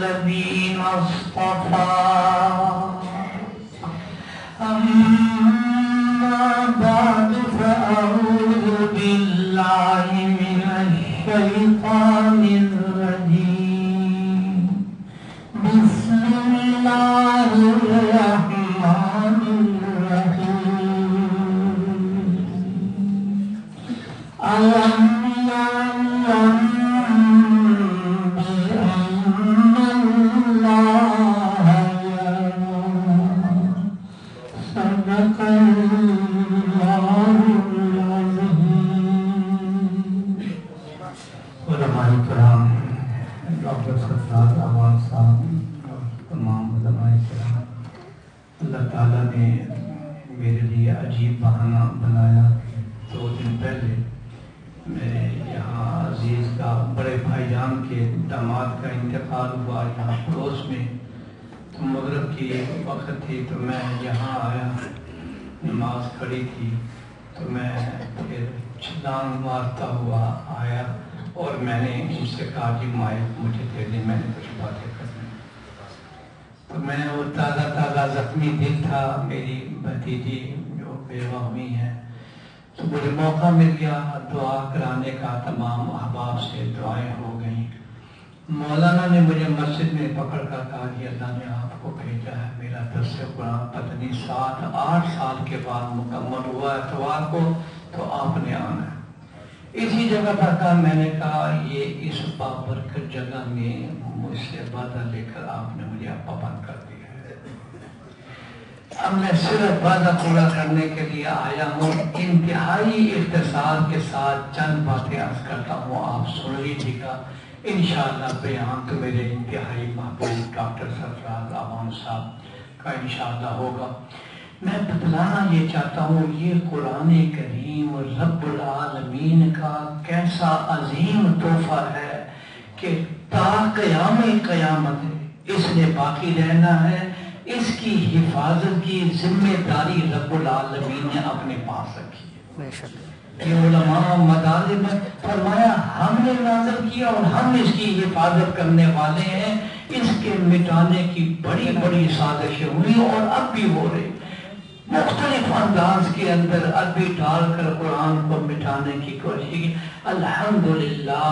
الذين اصطفى أما بعد فأعوذ بالله من الشيطان الرجيم بسم الله الرحمن الرحيم ألم يعلم بأن الله يرى صدق الله العظيم. علماء کرام، ڈاکٹر سرفراز اعوان صاحب اور تمام علماء کرام، اللہ تعالیٰ نے میرے لیے عجیب بہانہ بنایا. 2 دن پہلے میرے یہاں عزیز کا بڑے بھائی جان کے داماد کا انتقال ہوا یہاں پڑوس میں. تو مغرب کی وقت تھی تو میں یہاں آیا، نماز کھڑی تھی تو میں پھر چھلانگ مارتا ہوا آیا اور میں نے ان سے کہا کہ مائک مجھے دے دیں، میں نے کچھ باتیں کرنی. تو میں وہ تازہ زخمی دل تھا، میری بھتیجی جو بیوہ ہوئی ہیں، تو مجھے موقع مل گیا دعا کرانے کا. تمام احباب سے دعائیں ہو گئیں. مولانا نے مجھے مسجد میں پکڑ کر کہا کہ اللہ نے آپ کو بھیجا ہے. میرا درس قرآن پتہ نہیں 7-8 سال کے بعد مکمل ہوا اتوار کو، تو آپ نے آنا ہے. اسی جگہ پر کہا، میں نے کہا یہ اس بابرکت جگہ میں مجھ سے وعدہ لے کر آپ نے مجھے پابند کر دیا ہے. اب میں صرف وعدہ پورا کرنے کے لیے آیا ہوں. انتہائی اختصار کے ساتھ چند باتیں عرض کرتا ہوں، آپ سن لیجیے گا. انشاءاللہ بیان تو میرے انتہائی محبوب ڈاکٹر سرفراز اعوان صاحب کا انشاءاللہ ہوگا. میں بتلانا یہ چاہتا ہوں یہ قرآن کریم رب العالمین کا کیسا عظیم تحفہ ہے کہ تا قیام قیامت اس نے باقی رہنا ہے. اس کی حفاظت کی ذمہ داری رب العالمین نے اپنے پاس رکھی ہے. یہ علماء مدارس میں فرمایا ہم نے نازل کیا اور ہم اس کی حفاظت کرنے والے ہیں. اس کے مٹانے کی بڑی بڑی سازشیں ہوئی اور اب بھی ہو رہی. مختلف انداز کے اندر عربی ڈال کر قرآن کو مٹانے کی کوشش کی. الحمدللہ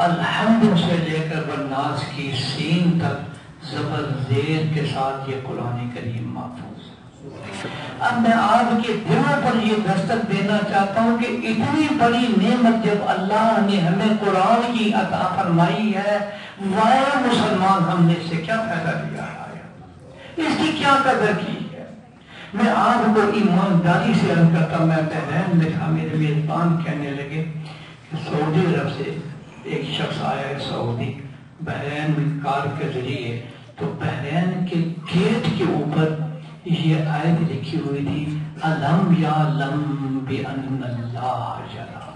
الحمد سے لے کر والناس کی سین تک زبر زیر کے ساتھ یہ قرآن کریم محفوظ ہے. اب میں آپ کے دلوں پر یہ دستک دینا چاہتا ہوں کہ اتنی بڑی نعمت جب اللہ نے ہمیں قرآن کی عطا فرمائی ہے، وائے مسلمان ہم نے اس سے کیا فائدہ لیا ہے، اس کی کیا قدر کی ہے. میں آپ کو ایمانداری سے عرض کرتا ہوں. میں بحرین میں تھا، میرے میزبان کہنے لگے کہ سعودی عرب سے ایک شخص آیا ہے، سعودی بحرین میں کار کے ذریعے. تو بحرین کے گیٹ کے اوپر یہ آیت لکھی ہوئی تھی، الم یعلم بان اللہ یری.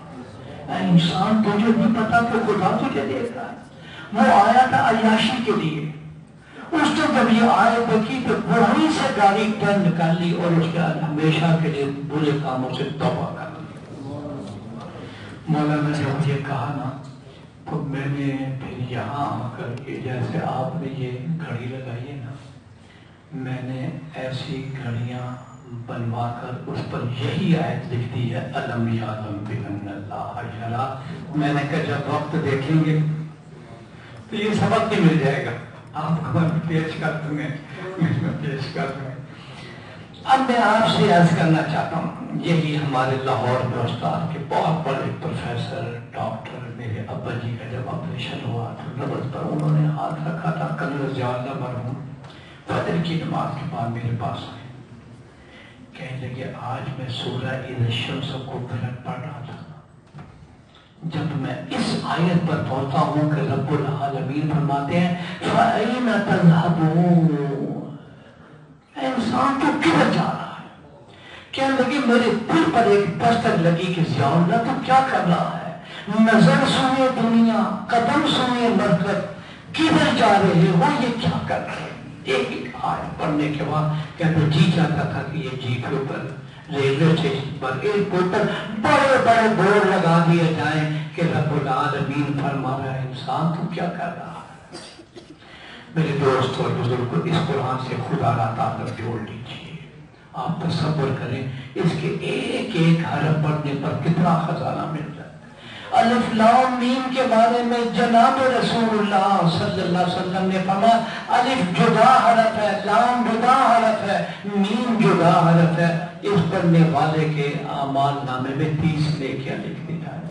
اے انسان تجھے نہیں پتا کہ خدا تجھے دیکھ رہا ہے. وہ آیا تھا عیاشی کے لیے. اس نے جب یہ آیت دیکھی تو وہیں سے گاڑی ٹرن کر لی اور اس کے ہمیشہ کے لیے برے کاموں سے توبہ کر لی. مولانا نے مجھے کہا نا، تو میں نے پھر یہاں آ کر کے جیسے آپ نے یہ گھڑی لگائی ہے نا، میں نے ایسی گھڑیاں بنوا کر اس پر یہی آیت لکھ دی ہے، الم یعلم بان اللہ یری. میں نے کہا جب وقت دیکھیں گے تو یہ سبق بھی مل جائے گا آپ کو. میں پیش کر دوں گا. اب میں آپ سے عرض کرنا چاہتا ہوں، یہی ہمارے لاہور میں استاد کے بہت بڑے پروفیسر ڈاکٹر میرے ابا جی کا جب آپریشن ہوا تو نبض پر انہوں نے ہاتھ رکھا تھا. کنز جوالہ مرحوم فجر کی نماز کے بعد میرے پاس آئے، کہنے لگے آج میں سورہ اذا الشمس کو پلٹ پڑھ رہا تھا. جب میں اس آیت پر پہنچتا ہوں کہ رب العالمین فرماتے ہیں فَأَيْنَ تَذْهَبُونَ، انسان تو کدھر جا رہا ہے. کہنے لگے میرے دل پر ایک دستک لگی کہ ضیاء اللہ تو کیا کر رہا ہے. نظر سوئے دنیا، قدم سوئے مرکز، کدھر جا رہے ہو، یہ کیا کر رہے ہیں. ایک آیت پڑھنے کے بعد کہتے جی چاہتا تھا کہ یہ جی کے اوپر ریلوے اسٹیشن پر ایئرپورٹ پر بڑے بڑے بورڈ لگا دیے جائیں کہ رب العالمین فرما رہا ہے انسان تو کیا کر رہا ہے. میرے دوست اور بزرگ، اس قرآن سے خدا را تعلق جوڑ لیجیے. آپ تصور کریں اس کے ایک ایک حرف پڑھنے پر کتنا خزانہ مل جاتا ہے. الف لام میم کے بارے میں جناب رسول اللہ صلی اللہ علیہ وسلم نے فرمایا الف جدا حرف ہے، لام جدا حرف ہے، میم جدا حرف ہے. اس پڑھنے والے کے اعمال نامے میں 30 نیکیاں لکھ دی جائیں.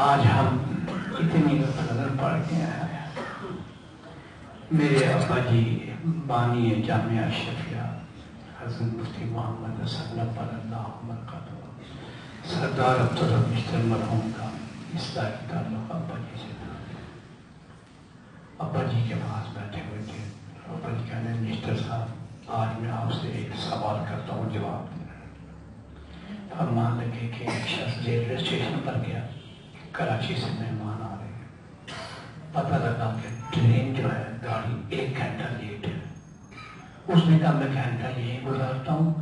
آج ہم اتنی نظر پڑھ کے آئے. میرے ابا جی بانی جامعہ شفیہ حضرت مفتی محمد حسن پر اللہ مرکز سردار عبدالرب مشتر مرحوم کا اصلاحی تعلق ابا جی سے تھا. ابا جی کے پاس بیٹھے ہوئے تھے. ابا جی کہنے مشتر صاحب آج میں آپ سے ایک سوال کرتا ہوں، جواب دینا. فرمان لگے کہ ایک شخص ریلوے اسٹیشن پر گیا، کراچی سے مہمان آ رہے ہیں. پتہ لگا کہ ٹرین جو ہے گاڑی 1 گھنٹہ لیٹ ہے. اس نے کہا میں گھنٹہ یہی گزارتا ہوں.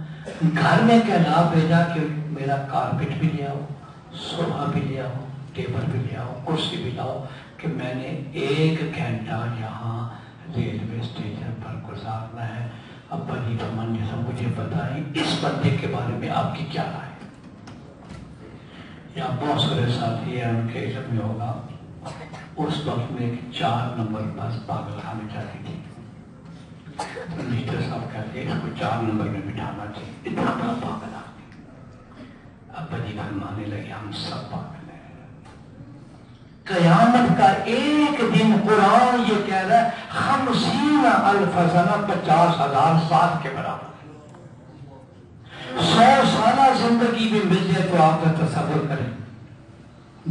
گھر میں کہنا بھیجا کہ میرا کارپیٹ بھی لے آؤ، صوفہ بھی لے آؤ، ٹیبل بھی لے آؤ، کرسی بھی لاؤ کہ میں نے 1 گھنٹہ یہاں ریلوے اسٹیشن پر گزارنا ہے. ابا جی فرمان جیسا مجھے بتائیں اس بندے کے بارے میں آپ کی کیا رائے؟ یا بہت سارے ساتھی ہیں ان کے علم میں ہوگا اس وقت میں 4 نمبر بس پاگل خانے جاتی تھی. مشتر صاحب کہتے ہیں اس کو 4 نمبر میں بٹھانا چاہیے، اتنا بڑا پاگل آدمی. ابا جی فرمانے لگے ہم سب پاگل ہیں. قیامت کا ایک دن قرآن یہ کہہ رہا ہے 50,000 سنہ 50,000 سال کے برابر. 100 سالہ زندگی بھی مل جائے تو آپ کا تصور کریں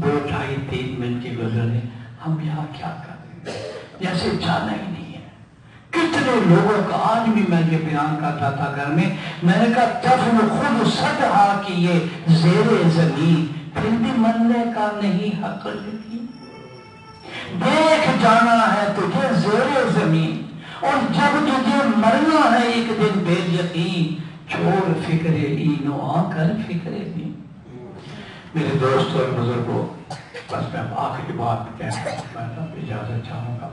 2, 2.5, 3 منٹ کی گزرنے ہم یہاں کیا کر رہے ہیں جیسے جانا ہی نہیں ہے. کتنے لوگوں کا آج بھی میں یہ بیان کرتا تھا گھر میں نے کہا دفن خود صدحہ کیے زیر زمین پھر بھی مرنے کا نہیں حق یقین. دیکھ جانا ہے تجھے زیر زمین اور جب تجھے مرنا ہے ایک دن بے یقین چھوڑ فکر اینو آ کر فکر دین. میرے دوست اور بزرگوں بس میں آخری بات کہنا میں اجازت چاہوں گا.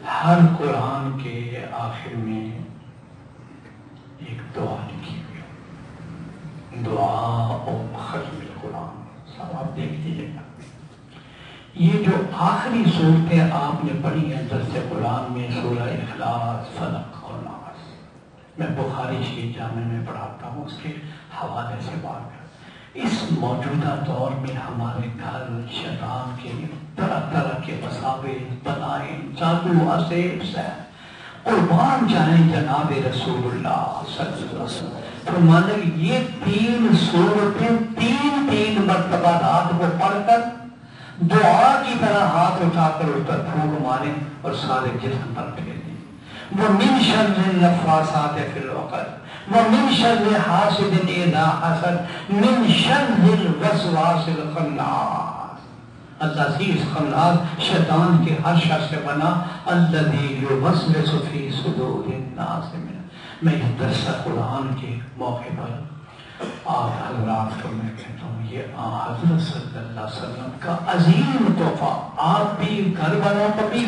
ہر قرآن کے آخر میں ایک دعا لکھی ہوئی، دعا اور ختم القرآن. سب آپ دیکھ لیجیے گا. یہ جو آخری صورتیں آپ نے پڑھی ہیں درس قرآن میں سورہ اخلاص، فلق اور ناس، میں بخاری شریف جامع میں پڑھاتا ہوں، اس کے حوالے سے بات کرتا. اس موجودہ دور میں ہمارے گھر شیطان کے طرح طرح کے مساوس بلائیں جادو عذاب سے قربان جائیں جناب رسول اللہ صلی اللہ علیہ وسلم. فرمانے یہ 3 صورتیں 3 مرتبہ رات کو پڑھ کر دعا کی طرح ہاتھ اٹھا کر اس پر پھونک ماریں اور سارے جسم پر پھیر دیں. وَمِن شَرِّ النَّفَّاثَاتِ فِي الْعُقَدِ وَمِن شَرِّ حَاسِدٍ إِذَا حَسَدَ مِن شَرِّ الْوَسْوَاسِ الْخَنَّاسِ. العزیز خناس شیطان کے ہر شر سے بنا الذی یوسوس فی صدور الناس. میں اس درس قرآن کے موقع پر آپ حضرات کو میں کہتا ہوں یہ حضرت صلی اللہ علیہ وسلم کا عظیم تحفہ. آپ بھی گھر والوں کو بھی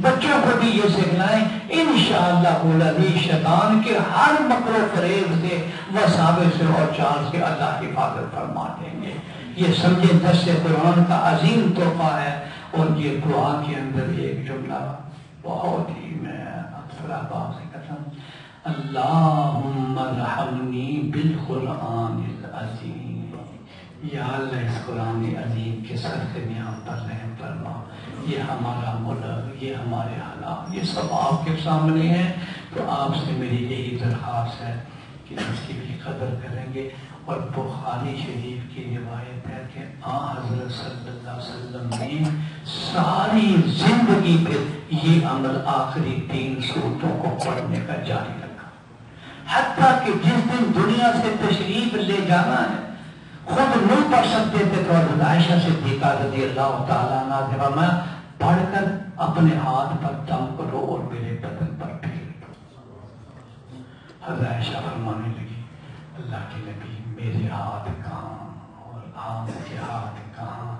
بچوں کو بھی یہ سکھلائیں انشاءاللہ شیطان کے ہر مکر و فریب سے وساوس سے اور چال سے اللہ حفاظت فرما دیں گے. یہ سمجھے درس قرآن کا عظیم تحفہ ہے. اور یہ دعا کے اندر ایک جملہ بہت ہی میں اکثر احباب سے کہتا ہوں اللہم ارحمنی بالقرآن العظیم. یا اللہ اس قرآن عظیم کے صدقے میں ہم پر رحم فرما. یہ ہمارا ملک، یہ ہمارے حالات، یہ سب آپ کے سامنے ہیں. تو آپ سے میری یہی درخواست ہے کہ اس کی بھی قدر کریں گے. اور بخاری شریف کی روایت ہے کہ حضرت صلی اللہ علیہ وسلم نے ساری زندگی پہ یہ عمل آخری 3 صورتوں کو پڑھنے کا جاری رکھا. حتیٰ کہ جس دن دنیا سے تشریف لے جانا ہے خود نہیں پڑھ سکتے تھے تو حضرت عائشہ صدیقہ رضی اللہ تعالیٰ عنہ نے فرمایا پڑھ کر اپنے ہاتھ پر دم کرو اور میرے بدن پر پھیر دو. حضرت عائشہ فرمانے لگی اللہ کے نبی میرے ہاتھ کہاں اور آپ کے ہاتھ کہاں؟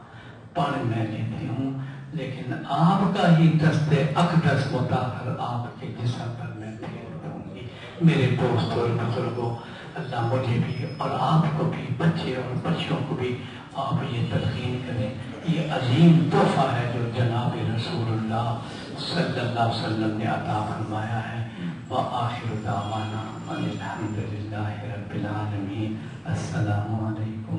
پڑھ میں لیتی ہوں لیکن آپ کا ہی دست اقدس مطہر آپ کے جسم پر میں پھیر دوں گی۔ میرے دوست اور بزرگوں، اللہ مجھے بھی اور آپ کو بھی، بچے اور بچوں کو بھی آپ یہ تلقین کریں۔ یہ عظیم تحفہ ہے جو جناب رسول اللہ صلی اللہ علیہ وسلم نے عطا فرمایا ہے۔ وآخر دعوانا الحمد للہ رب العالمین۔ السلام علیکم